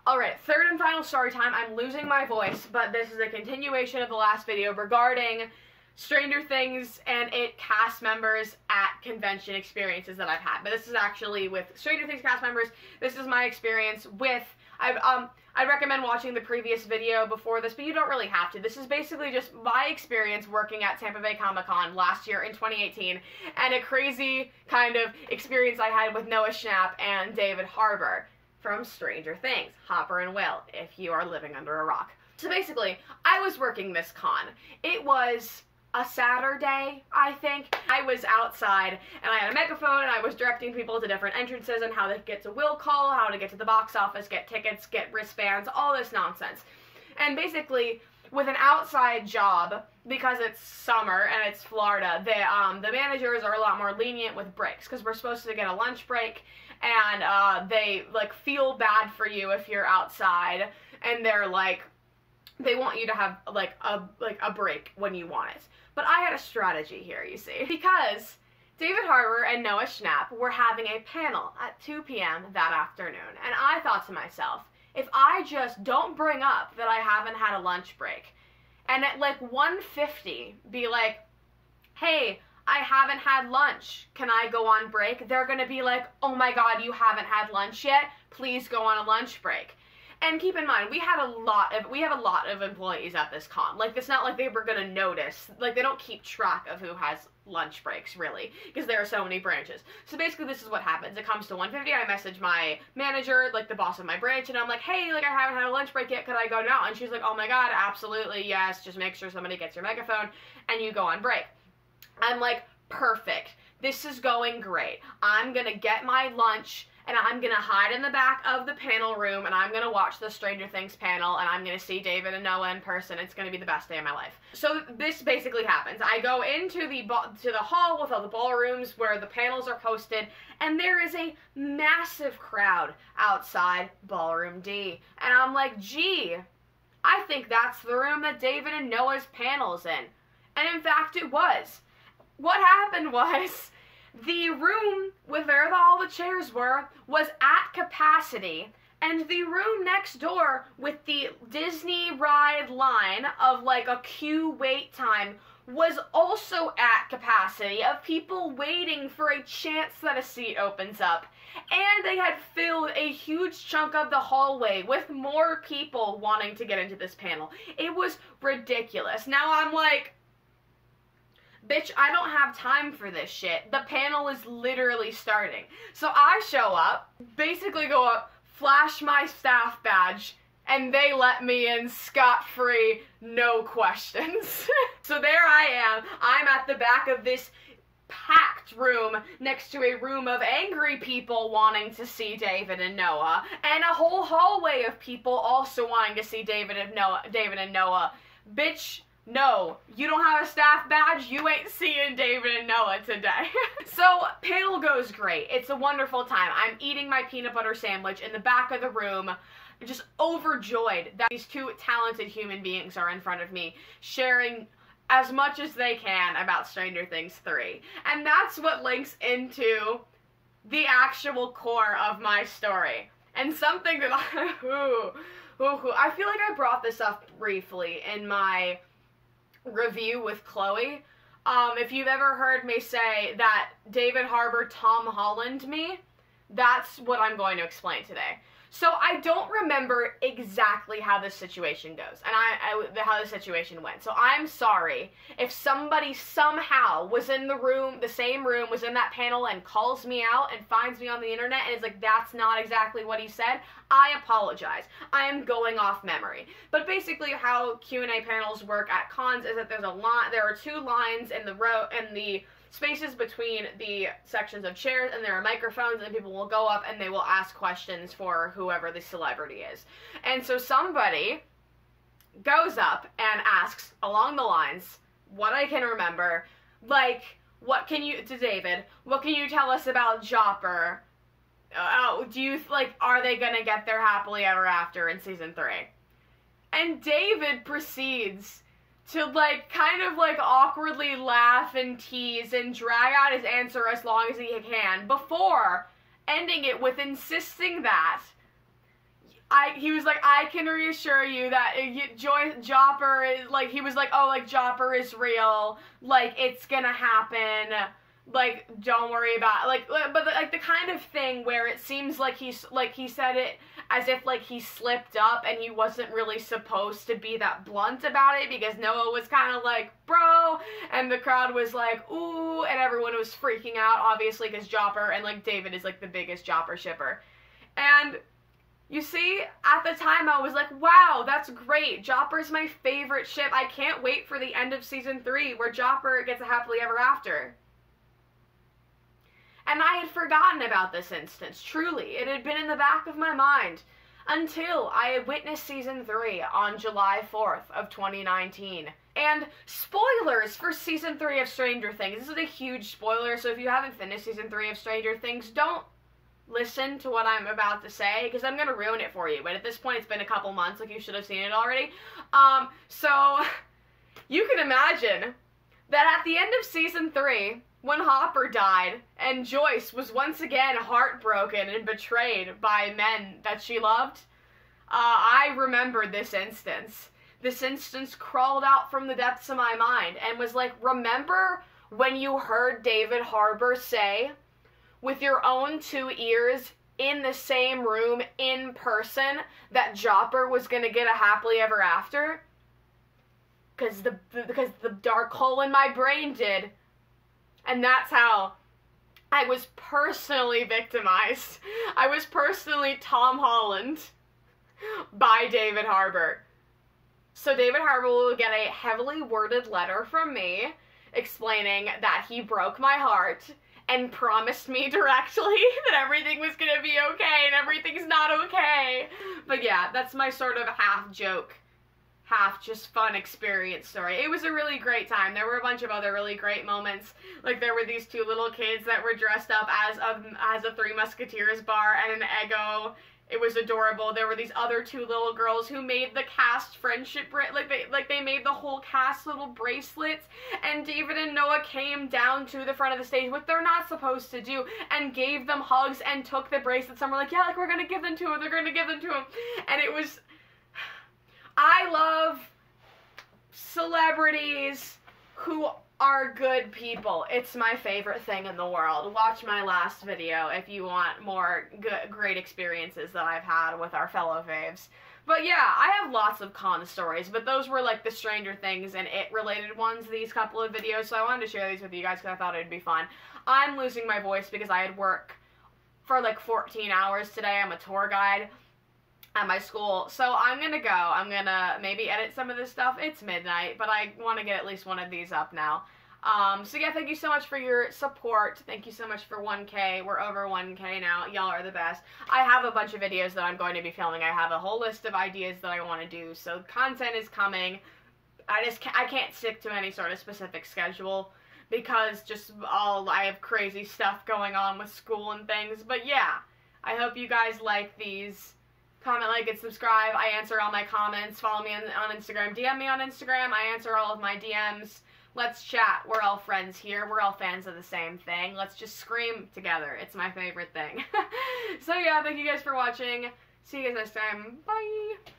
Alright, third and final story time. I'm losing my voice, but this is a continuation of the last video regarding Stranger Things and it cast members at convention experiences that I've had. But this is actually with Stranger Things cast members. This is my experience with, I recommend watching the previous video before this, but you don't really have to. This is basically just my experience working at Tampa Bay Comic-Con last year in 2018, and a crazy kind of experience I had with Noah Schnapp and David Harbour from Stranger Things, Hopper and Will, if you are living under a rock. So basically, I was working this con. It was a Saturday, I think. I was outside, and I had a megaphone, and I was directing people to different entrances and how to get to will call, how to get to the box office, get tickets, get wristbands, all this nonsense. And basically, with an outside job, because it's summer and it's Florida, the managers are a lot more lenient with breaks, because we're supposed to get a lunch break, and they, like, feel bad for you if you're outside, and they're like, they want you to have, like, a break when you want it. But I had a strategy here, you see, because David Harbour and Noah Schnapp were having a panel at 2 p.m. that afternoon, and I thought to myself, if I just don't bring up that I haven't had a lunch break, and at like 1:50 be like, hey, I haven't had lunch, can I go on break? They're gonna be like, oh my god, you haven't had lunch yet? Please go on a lunch break. And keep in mind, we have a lot of employees at this con. Like, it's not like they were gonna notice. Like, they don't keep track of who has lunch breaks, really, because there are so many branches. So basically, this is what happens. It comes to 1:50, I message my manager, like, the boss of my branch, and I'm like, hey, like, I haven't had a lunch break yet, could I go now? And she's like, oh my god, absolutely, yes, just make sure somebody gets your megaphone, and you go on break. I'm like, perfect. This is going great. I'm gonna get my lunch, and I'm gonna hide in the back of the panel room, and I'm gonna watch the Stranger Things panel, and I'm gonna see David and Noah in person. It's gonna be the best day of my life. So this basically happens. I go into the hall with all the ballrooms where the panels are posted, and there is a massive crowd outside Ballroom D. And I'm like, gee, I think that's the room that David and Noah's panel's in. And in fact, it was. What happened was, the room where all the chairs were was at capacity, and the room next door with the Disney ride line of like a queue wait time was also at capacity of people waiting for a chance that a seat opens up. And they had filled a huge chunk of the hallway with more people wanting to get into this panel. It was ridiculous. Now I'm like, bitch, I don't have time for this shit. The panel is literally starting. So I show up, basically go up, flash my staff badge, and they let me in scot-free, no questions. So there I am. I'm at the back of this packed room next to a room of angry people wanting to see David and Noah, and a whole hallway of people also wanting to see David and Noah. Bitch, no, you don't have a staff badge, you ain't seeing David and Noah today. So, panel goes great. It's a wonderful time. I'm eating my peanut butter sandwich in the back of the room, just overjoyed that these two talented human beings are in front of me, sharing as much as they can about Stranger Things 3. And that's what links into the actual core of my story. And something that I feel like I brought this up briefly in my review with Chloe. If you've ever heard me say that David Harbour Tom Holland me, that's what I'm going to explain today. So I don't remember exactly how this situation goes, and how the situation went. So I'm sorry if somebody somehow was in the room, the same room, was in that panel and calls me out and finds me on the internet and is like, that's not exactly what he said. I apologize. I am going off memory. But basically how Q&A panels work at cons is that there are two lines in the spaces between the sections of chairs, and there are microphones, and people will go up and they will ask questions for whoever the celebrity is. And so somebody goes up and asks along the lines, what I can remember, like, to David, what can you tell us about Jopper? Are they gonna get their happily ever after in season 3? And David proceeds to, kind of awkwardly laugh and tease and drag out his answer as long as he can, before ending it with insisting that he was like, I can reassure you that Jopper is, like, he was like, oh, like, Jopper is real, like, it's gonna happen, like, don't worry about it. Like, but, like, the kind of thing where it seems like he said it as if, like, he slipped up and he wasn't really supposed to be that blunt about it, because Noah was kind of like, bro, and the crowd was like, ooh, and everyone was freaking out, obviously, because Jopper, and, like, David is, like, the biggest Jopper shipper. And you see, at the time, I was like, wow, that's great. Jopper's my favorite ship. I can't wait for the end of season 3 where Jopper gets a happily ever after. And I had forgotten about this instance, truly. It had been in the back of my mind until I had witnessed season 3 on July 4th of 2019. And spoilers for season 3 of Stranger Things. This is a huge spoiler, so if you haven't finished season 3 of Stranger Things, don't listen to what I'm about to say, because I'm gonna ruin it for you. But at this point, it's been a couple months, like, you should have seen it already. So you can imagine that at the end of season 3, when Hopper died, and Joyce was once again heartbroken and betrayed by men that she loved, I remembered this instance. This instance crawled out from the depths of my mind and was like, remember when you heard David Harbour say, with your own 2 ears, in the same room, in person, that Jopper was gonna get a happily ever after? Because the dark hole in my brain did. And that's how I was personally victimized. I was personally Tom Holland by David Harbour. So David Harbour will get a heavily worded letter from me explaining that he broke my heart and promised me directly that everything was gonna be okay, and everything's not okay. But yeah, that's my sort of half joke, half just fun experience story. It was a really great time. There were a bunch of other really great moments. Like, there were these 2 little kids that were dressed up as a Three Musketeers bar and an Eggo. It was adorable. There were these other 2 little girls who made the cast friendship, they made the whole cast little bracelets, and David and Noah came down to the front of the stage, what they're not supposed to do, and gave them hugs and took the bracelets, and were like, yeah, like, we're gonna give them to him, they're gonna give them to him, and it was, I love celebrities who are good people. It's my favorite thing in the world. Watch my last video if you want more great experiences that I've had with our fellow faves. But yeah, I have lots of con stories, but those were like the Stranger Things and It related ones, these couple of videos, so I wanted to share these with you guys because I thought it would be fun. I'm losing my voice because I had work for like 14 hours today. I'm a tour guide at my school, so I'm gonna go. I'm gonna maybe edit some of this stuff. It's midnight, but I want to get at least one of these up now. So yeah, thank you so much for your support. Thank you so much for 1K. We're over 1K now. Y'all are the best. I have a bunch of videos that I'm going to be filming. I have a whole list of ideas that I want to do, so content is coming. I can't stick to any sort of specific schedule because I have crazy stuff going on with school and things. But yeah, I hope you guys like these. Comment, like, and subscribe. I answer all my comments. Follow me on Instagram. DM me on Instagram. I answer all of my DMs. Let's chat. We're all friends here. We're all fans of the same thing. Let's just scream together. It's my favorite thing. So yeah, thank you guys for watching. See you guys next time. Bye!